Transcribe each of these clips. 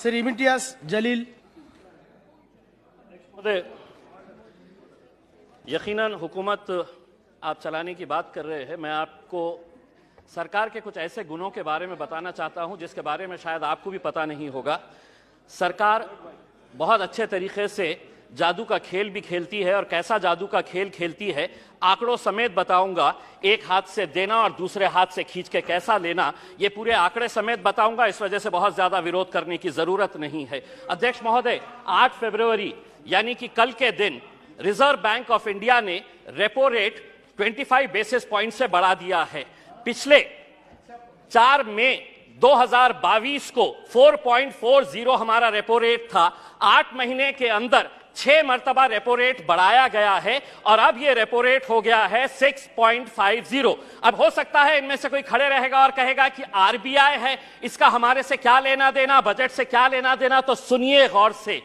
श्री इम्तियाज जलील। यकीनन हुकूमत आप चलाने की बात कर रहे हैं। मैं आपको सरकार के कुछ ऐसे गुणों के बारे में बताना चाहता हूं जिसके बारे में शायद आपको भी पता नहीं होगा। सरकार बहुत अच्छे तरीके से जादू का खेल भी खेलती है, और कैसा जादू का खेल खेलती है आंकड़ों समेत बताऊंगा। एक हाथ से देना और दूसरे हाथ से खींच के कैसा लेना, ये पूरे आंकड़े समेत बताऊंगा। इस वजह से बहुत ज्यादा विरोध करने की जरूरत नहीं है। अध्यक्ष महोदय, 8 फरवरी यानी कि कल के दिन रिजर्व बैंक ऑफ इंडिया ने रेपो रेट 25 बेसिस पॉइंट से बढ़ा दिया है। पिछले 4 मई 2022 को 4.40 हमारा रेपो रेट था। 8 महीने के अंदर 6 मरतबा रेपो रेट बढ़ाया गया है, और अब ये रेपो रेट हो गया है 6.50। अब हो सकता है इनमें से कोई खड़े रहेगा और कहेगा कि आरबीआई है, इसका हमारे से क्या लेना देना, बजट से क्या लेना देना। तो सुनिए गौर से,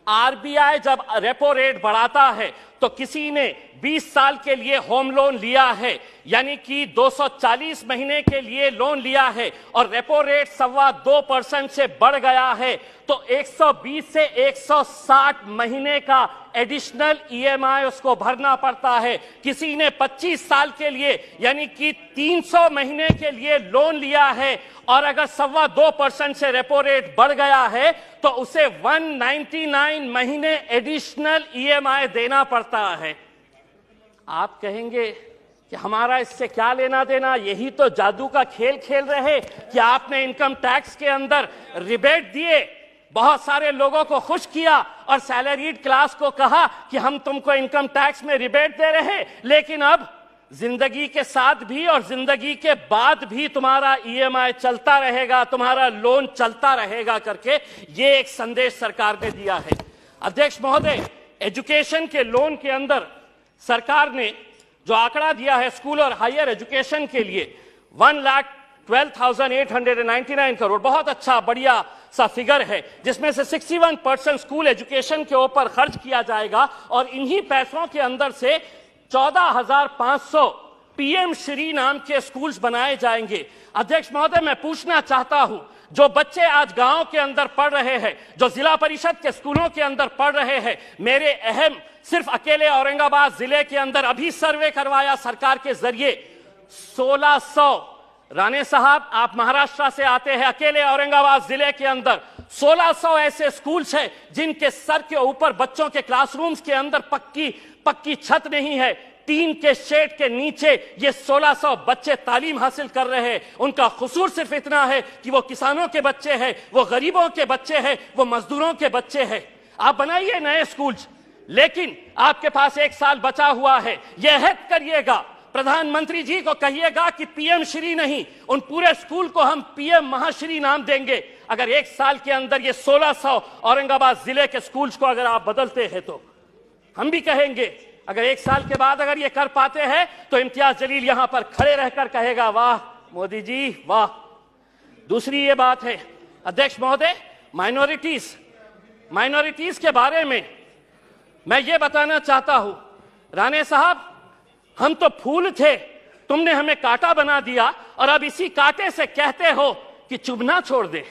आरबीआई जब रेपो रेट बढ़ाता है तो किसी ने 20 साल के लिए होम लोन लिया है, यानी कि 240 महीने के लिए लोन लिया है, और रेपो रेट 2.25% से बढ़ गया है, तो 120 से 160 महीने का एडिशनल ईएमआई उसको भरना पड़ता है। किसी ने 25 साल के लिए यानी कि 300 महीने के लिए लोन लिया है, और अगर 2.25% से रेपो रेट बढ़ गया है तो उसे 199 महीने एडिशनल ईएमआई देना पड़ता है। आप कहेंगे कि हमारा इससे क्या लेना देना, यही तो जादू का खेल खेल रहे कि आपने इनकम टैक्स के अंदर रिबेट दिए, बहुत सारे लोगों को खुश किया, और सैलरीड क्लास को कहा कि हम तुमको इनकम टैक्स में रिबेट दे रहे, लेकिन अब जिंदगी के साथ भी और जिंदगी के बाद भी तुम्हारा ईएमआई चलता रहेगा, तुम्हारा लोन चलता रहेगा करके ये एक संदेश सरकार ने दिया है। अध्यक्ष महोदय, एजुकेशन के लोन के अंदर सरकार ने जो आंकड़ा दिया है स्कूल और हायर एजुकेशन के लिए 1,12,899 करोड़, बहुत अच्छा बढ़िया सा फिगर है, जिसमें से 61% स्कूल एजुकेशन के ऊपर खर्च किया जाएगा, और इन्हीं पैसों के अंदर से 14,500 पीएम श्री नाम के स्कूल्स बनाए जाएंगे। अध्यक्ष महोदय, मैं पूछना चाहता हूं, जो बच्चे आज गांव के अंदर पढ़ रहे हैं, जो जिला परिषद के स्कूलों के अंदर पढ़ रहे हैं, मेरे अहम सिर्फ अकेले औरंगाबाद जिले के अंदर अभी सर्वे करवाया सरकार के जरिए 1600। राणे साहब, आप महाराष्ट्र से आते हैं, अकेले औरंगाबाद जिले के अंदर 1600 ऐसे स्कूल्स हैं जिनके सर के ऊपर बच्चों के क्लासरूम्स के अंदर पक्की छत नहीं है, टीन के शेड के नीचे ये 1600 बच्चे तालीम हासिल कर रहे हैं। उनका कसूर सिर्फ इतना है कि वो किसानों के बच्चे हैं, वो गरीबों के बच्चे हैं, वो मजदूरों के बच्चे हैं। आप बनाइए नए स्कूल्स, लेकिन आपके पास 1 साल बचा हुआ है, यह अहद करिएगा, प्रधानमंत्री जी को कहिएगा कि पीएम श्री नहीं, उन पूरे स्कूल को हम पीएम महाश्री नाम देंगे। अगर 1 साल के अंदर ये 1600 औरंगाबाद जिले के स्कूल्स को अगर आप बदलते हैं तो हम भी कहेंगे। अगर 1 साल के बाद अगर ये कर पाते हैं तो इम्तियाज जलील यहां पर खड़े रहकर कहेगा, वाह मोदी जी वाह। दूसरी ये बात है अध्यक्ष महोदय, माइनॉरिटीज के बारे में मैं ये बताना चाहता हूं। राणे साहब, हम तो फूल थे, तुमने हमें कांटा बना दिया, और अब इसी कांटे से कहते हो कि चुभना छोड़ दे।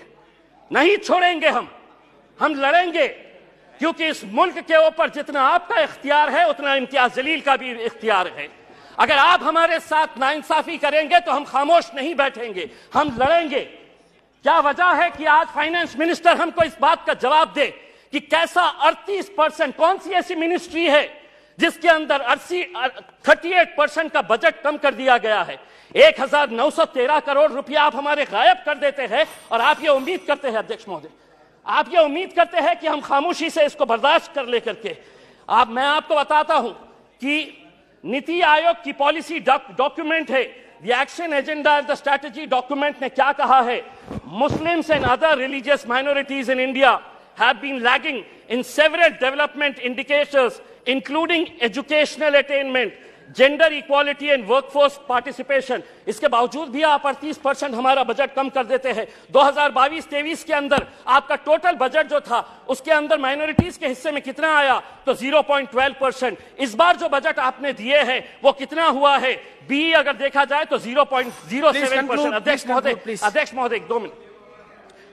नहीं छोड़ेंगे, हम लड़ेंगे, क्योंकि इस मुल्क के ऊपर जितना आपका इख्तियार है उतना इम्तियाज जलील का भी इख्तियार है। अगर आप हमारे साथ नाइंसाफी करेंगे तो हम खामोश नहीं बैठेंगे, हम लड़ेंगे। क्या वजह है कि आज फाइनेंस मिनिस्टर हमको इस बात का जवाब दे कि कैसा 38%, कौन सी ऐसी मिनिस्ट्री है जिसके अंदर 38% का बजट कम कर दिया गया है। 1913 करोड़ रुपया आप हमारे गायब कर देते हैं, और आप ये उम्मीद करते हैं अध्यक्ष महोदय, आप ये उम्मीद करते हैं कि हम खामोशी से इसको बर्दाश्त कर लेकर के। मैं आपको बताता हूं कि नीति आयोग की पॉलिसी डॉक्यूमेंट है, the action agenda and the strategy document ने क्या कहा है। Muslims and other religious minorities in India have been lagging in several development indicators including educational attainment, gender equality and workforce participation। इसके बावजूद भी आप 38% हमारा बजट कम कर देते हैं। 2022-23 के अंदर आपका टोटल बजट जो था उसके अंदर माइनॉरिटीज के हिस्से में कितना आया, तो 0.12%। इस बार जो बजट आपने दिए हैं वो कितना हुआ है, बी अगर देखा जाए तो 0.07%। अध्यक्ष महोदय 2 मिनट।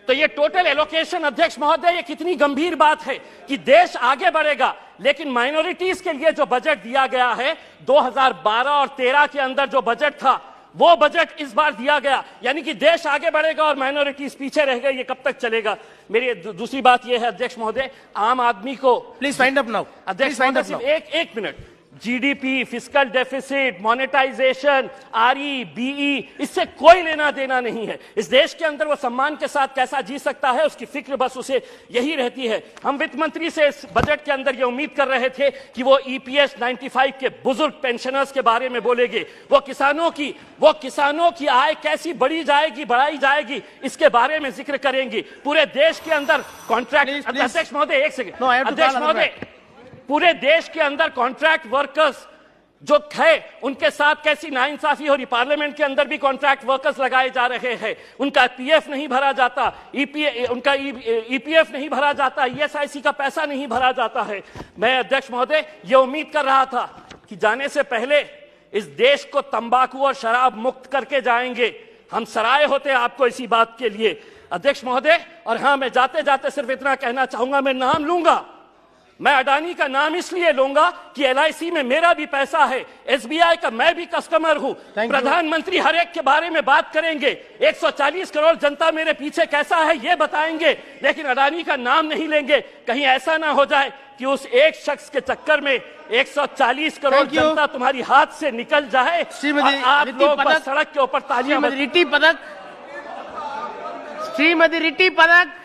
तो ये टोटल एलोकेशन, अध्यक्ष महोदय, ये कितनी गंभीर बात है कि देश आगे बढ़ेगा, लेकिन माइनॉरिटीज के लिए जो बजट दिया गया है 2012 और 13 के अंदर जो बजट था वो बजट इस बार दिया गया, यानी कि देश आगे बढ़ेगा और माइनॉरिटीज पीछे रह गई। ये कब तक चलेगा? मेरी दूसरी बात यह है अध्यक्ष महोदय, आम आदमी को प्लीज फाइंड अप नाउ। अध्यक्ष महोदय, एक minute, GDP, fiscal deficit, monetization, RE, BE, इससे कोई लेना देना नहीं है। इस देश के अंदर वो सम्मान के साथ कैसा जी सकता है, उसकी फिक्र बस उसे यही रहती है। हम वित्त मंत्री से इस बजट के अंदर ये उम्मीद कर रहे थे कि वो ईपीएस 95 के बुजुर्ग पेंशनर्स के बारे में बोलेंगे, वो किसानों की आय कैसी बढ़ाई जाएगी, इसके बारे में जिक्र करेंगे। पूरे देश के अंदर कॉन्ट्रैक्ट, अध्यक्ष महोदय एक सेकंड, अध्यक्ष महोदय, पूरे देश के अंदर कॉन्ट्रैक्ट वर्कर्स जो है उनके साथ कैसी नाइंसाफी हो रही। पार्लियामेंट के अंदर भी कॉन्ट्रैक्ट वर्कर्स लगाए जा रहे हैं, उनका पीएफ नहीं भरा जाता, उनका ईपीएफ नहीं भरा जाता, ईएसआईसी का पैसा नहीं भरा जाता है। मैं अध्यक्ष महोदय ये उम्मीद कर रहा था कि जाने से पहले इस देश को तंबाकू और शराब मुक्त करके जाएंगे। हम सराय होते आपको इसी बात के लिए अध्यक्ष महोदय। और हाँ, मैं जाते जाते सिर्फ इतना कहना चाहूंगा, मैं नाम लूंगा, मैं अडानी का नाम इसलिए लूंगा कि एलआईसी में मेरा भी पैसा है, एसबीआई का मैं भी कस्टमर हूं। प्रधानमंत्री हर एक के बारे में बात करेंगे, 140 करोड़ जनता मेरे पीछे कैसा है ये बताएंगे, लेकिन अडानी का नाम नहीं लेंगे। कहीं ऐसा ना हो जाए कि उस एक शख्स के चक्कर में 140 करोड़ जनता तुम्हारी हाथ से निकल जाए और आप लोग बस सड़क के ऊपर तालियां। श्रीमती रिटी पदक